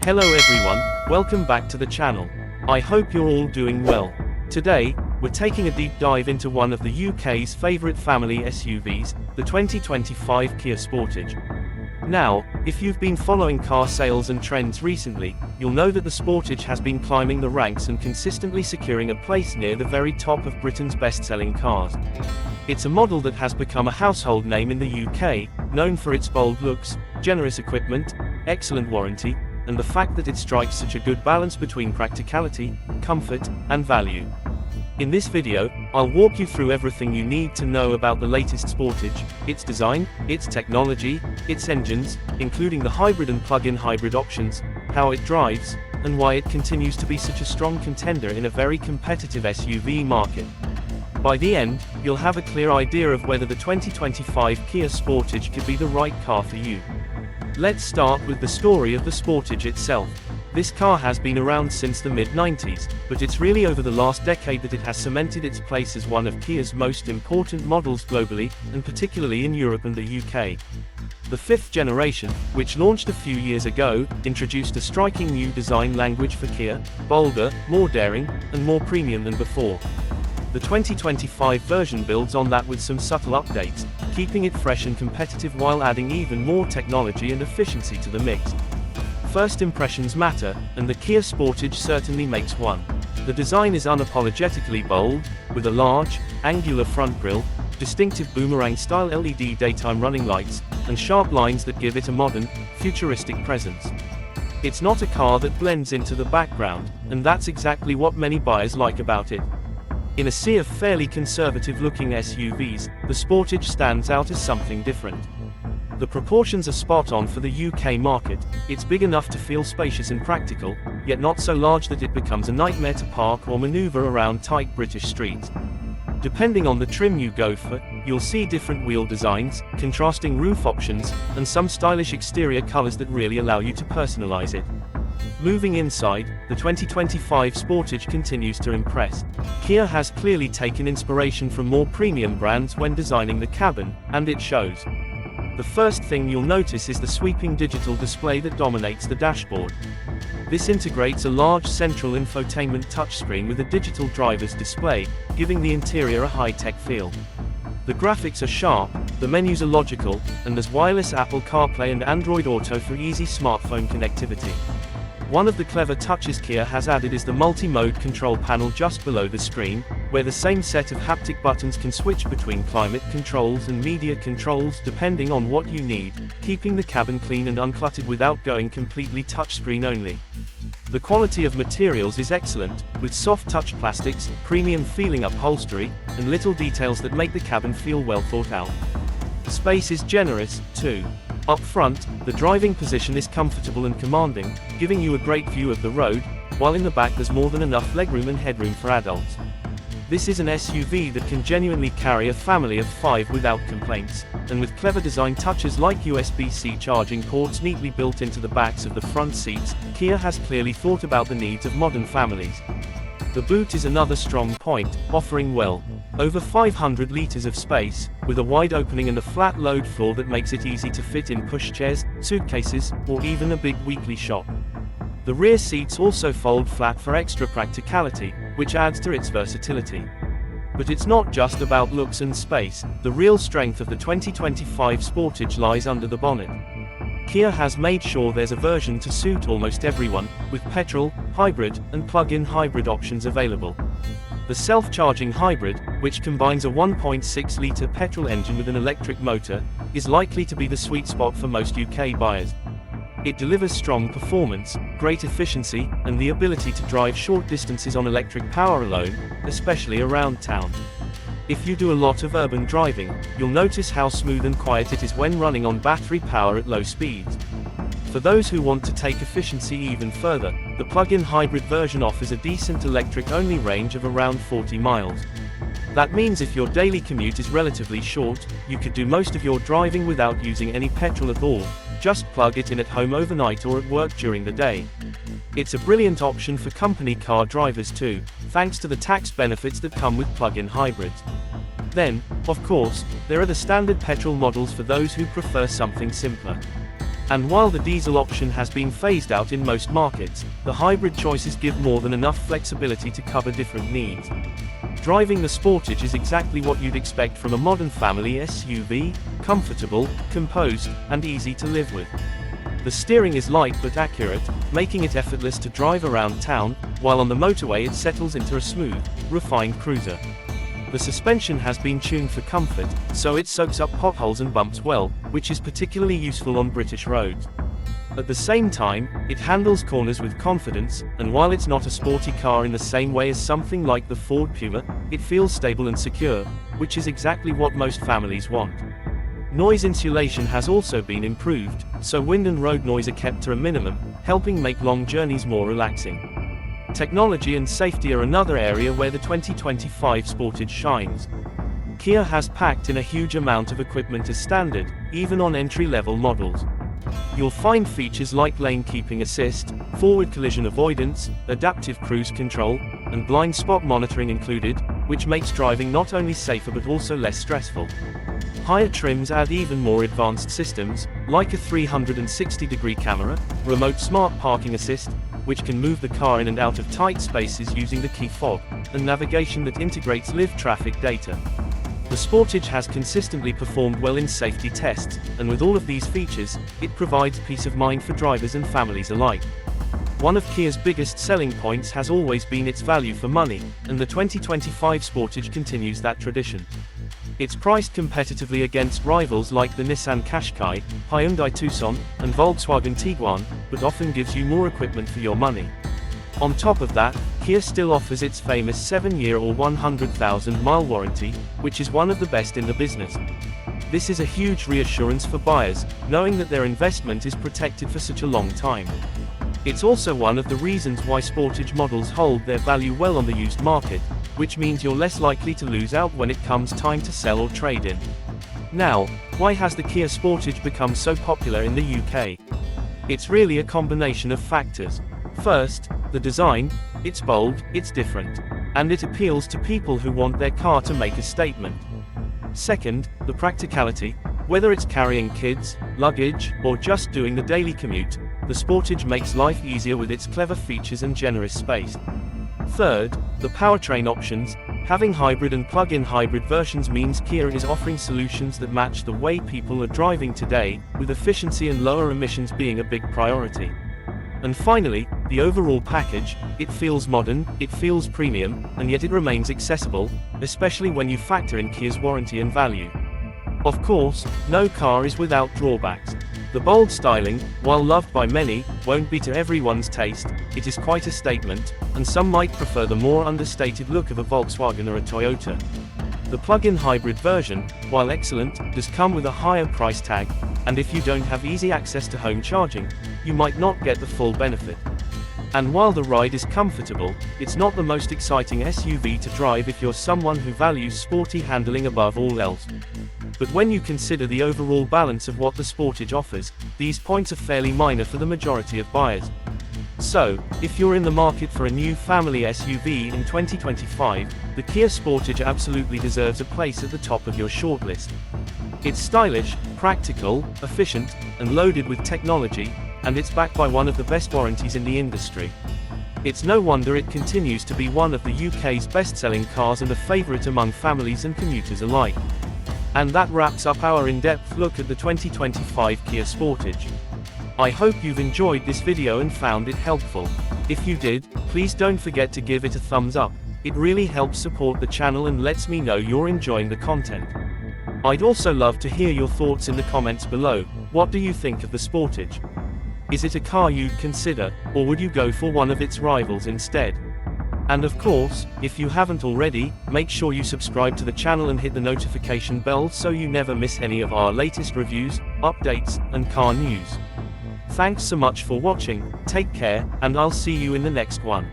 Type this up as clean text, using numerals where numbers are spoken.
Hello everyone, welcome back to the channel. I hope you're all doing well. Today, we're taking a deep dive into one of the UK's favourite family SUVs, the 2025 Kia Sportage. Now, if you've been following car sales and trends recently, you'll know that the Sportage has been climbing the ranks and consistently securing a place near the very top of Britain's best-selling cars. It's a model that has become a household name in the UK, known for its bold looks, generous equipment, excellent warranty, and the fact that it strikes such a good balance between practicality, comfort, and value. In this video, I'll walk you through everything you need to know about the latest Sportage, its design, its technology, its engines, including the hybrid and plug-in hybrid options, how it drives, and why it continues to be such a strong contender in a very competitive SUV market. By the end, you'll have a clear idea of whether the 2025 Kia Sportage could be the right car for you. Let's start with the story of the Sportage itself. This car has been around since the mid-90s, but it's really over the last decade that it has cemented its place as one of Kia's most important models globally, and particularly in Europe and the UK. The fifth generation, which launched a few years ago, introduced a striking new design language for Kia, bolder, more daring, and more premium than before. The 2025 version builds on that with some subtle updates, keeping it fresh and competitive while adding even more technology and efficiency to the mix. First impressions matter, and the Kia Sportage certainly makes one. The design is unapologetically bold, with a large, angular front grille, distinctive boomerang-style LED daytime running lights, and sharp lines that give it a modern, futuristic presence. It's not a car that blends into the background, and that's exactly what many buyers like about it. In a sea of fairly conservative-looking SUVs, the Sportage stands out as something different. The proportions are spot on for the UK market. It's big enough to feel spacious and practical, yet not so large that it becomes a nightmare to park or maneuver around tight British streets. Depending on the trim you go for, you'll see different wheel designs, contrasting roof options, and some stylish exterior colors that really allow you to personalize it. Moving inside, the 2025 Sportage continues to impress. Kia has clearly taken inspiration from more premium brands when designing the cabin, and it shows. The first thing you'll notice is the sweeping digital display that dominates the dashboard. This integrates a large central infotainment touchscreen with a digital driver's display, giving the interior a high-tech feel. The graphics are sharp, the menus are logical, and there's wireless Apple CarPlay and Android Auto for easy smartphone connectivity. One of the clever touches Kia has added is the multi-mode control panel just below the screen, where the same set of haptic buttons can switch between climate controls and media controls depending on what you need, keeping the cabin clean and uncluttered without going completely touchscreen only. The quality of materials is excellent, with soft touch plastics, premium feeling upholstery, and little details that make the cabin feel well thought out. Space is generous, too. Up front, the driving position is comfortable and commanding, giving you a great view of the road, while in the back there's more than enough legroom and headroom for adults. This is an SUV that can genuinely carry a family of 5 without complaints, and with clever design touches like USB-C charging ports neatly built into the backs of the front seats, Kia has clearly thought about the needs of modern families. The boot is another strong point, offering well over 500 litres of space, with a wide opening and a flat load floor that makes it easy to fit in pushchairs, suitcases, or even a big weekly shop. The rear seats also fold flat for extra practicality, which adds to its versatility. But it's not just about looks and space. The real strength of the 2025 Sportage lies under the bonnet. Kia has made sure there's a version to suit almost everyone, with petrol, hybrid, and plug-in hybrid options available. The self-charging hybrid, which combines a 1.6-litre petrol engine with an electric motor, is likely to be the sweet spot for most UK buyers. It delivers strong performance, great efficiency, and the ability to drive short distances on electric power alone, especially around town. If you do a lot of urban driving, you'll notice how smooth and quiet it is when running on battery power at low speeds. For those who want to take efficiency even further, the plug-in hybrid version offers a decent electric-only range of around 40 miles. That means if your daily commute is relatively short, you could do most of your driving without using any petrol at all. Just plug it in at home overnight or at work during the day. It's a brilliant option for company car drivers too, thanks to the tax benefits that come with plug-in hybrids. Then, of course, there are the standard petrol models for those who prefer something simpler. And while the diesel option has been phased out in most markets, the hybrid choices give more than enough flexibility to cover different needs. Driving the Sportage is exactly what you'd expect from a modern family SUV: comfortable, composed, and easy to live with. The steering is light but accurate, making it effortless to drive around town, while on the motorway it settles into a smooth, refined cruiser. The suspension has been tuned for comfort, so it soaks up potholes and bumps well, which is particularly useful on British roads. At the same time, it handles corners with confidence, and while it's not a sporty car in the same way as something like the Ford Puma, it feels stable and secure, which is exactly what most families want. Noise insulation has also been improved, so wind and road noise are kept to a minimum, helping make long journeys more relaxing. Technology and safety are another area where the 2025 Sportage shines. Kia has packed in a huge amount of equipment as standard, even on entry-level models. You'll find features like lane keeping assist, forward collision avoidance, adaptive cruise control, and blind spot monitoring included, which makes driving not only safer but also less stressful. Higher trims add even more advanced systems, like a 360-degree camera, remote smart parking assist, which can move the car in and out of tight spaces using the key fob, and navigation that integrates live traffic data. The Sportage has consistently performed well in safety tests, and with all of these features, it provides peace of mind for drivers and families alike. One of Kia's biggest selling points has always been its value for money, and the 2025 Sportage continues that tradition. It's priced competitively against rivals like the Nissan Qashqai, Hyundai Tucson, and Volkswagen Tiguan, but often gives you more equipment for your money. On top of that, Kia still offers its famous 7-year or 100,000-mile warranty, which is one of the best in the business. This is a huge reassurance for buyers, knowing that their investment is protected for such a long time. It's also one of the reasons why Sportage models hold their value well on the used market, which means you're less likely to lose out when it comes time to sell or trade in. Now, why has the Kia Sportage become so popular in the UK? It's really a combination of factors. First, the design. It's bold, it's different, and it appeals to people who want their car to make a statement. Second, the practicality. Whether it's carrying kids, luggage, or just doing the daily commute, the Sportage makes life easier with its clever features and generous space. Third, the powertrain options. Having hybrid and plug-in hybrid versions means Kia is offering solutions that match the way people are driving today, with efficiency and lower emissions being a big priority. And finally, the overall package. It feels modern, it feels premium, and yet it remains accessible, especially when you factor in Kia's warranty and value. Of course, no car is without drawbacks. The bold styling, while loved by many, won't be to everyone's taste. It is quite a statement, and some might prefer the more understated look of a Volkswagen or a Toyota. The plug-in hybrid version, while excellent, does come with a higher price tag, and if you don't have easy access to home charging, you might not get the full benefit. And while the ride is comfortable, it's not the most exciting SUV to drive if you're someone who values sporty handling above all else. But when you consider the overall balance of what the Sportage offers, these points are fairly minor for the majority of buyers. So, if you're in the market for a new family SUV in 2025, the Kia Sportage absolutely deserves a place at the top of your shortlist. It's stylish, practical, efficient, and loaded with technology, and it's backed by one of the best warranties in the industry. It's no wonder it continues to be one of the UK's best-selling cars and a favourite among families and commuters alike. And that wraps up our in-depth look at the 2025 Kia Sportage. I hope you've enjoyed this video and found it helpful. If you did, please don't forget to give it a thumbs up. It really helps support the channel and lets me know you're enjoying the content. I'd also love to hear your thoughts in the comments below. What do you think of the Sportage? Is it a car you'd consider, or would you go for one of its rivals instead? And of course, if you haven't already, make sure you subscribe to the channel and hit the notification bell so you never miss any of our latest reviews, updates, and car news. Thanks so much for watching, take care, and I'll see you in the next one.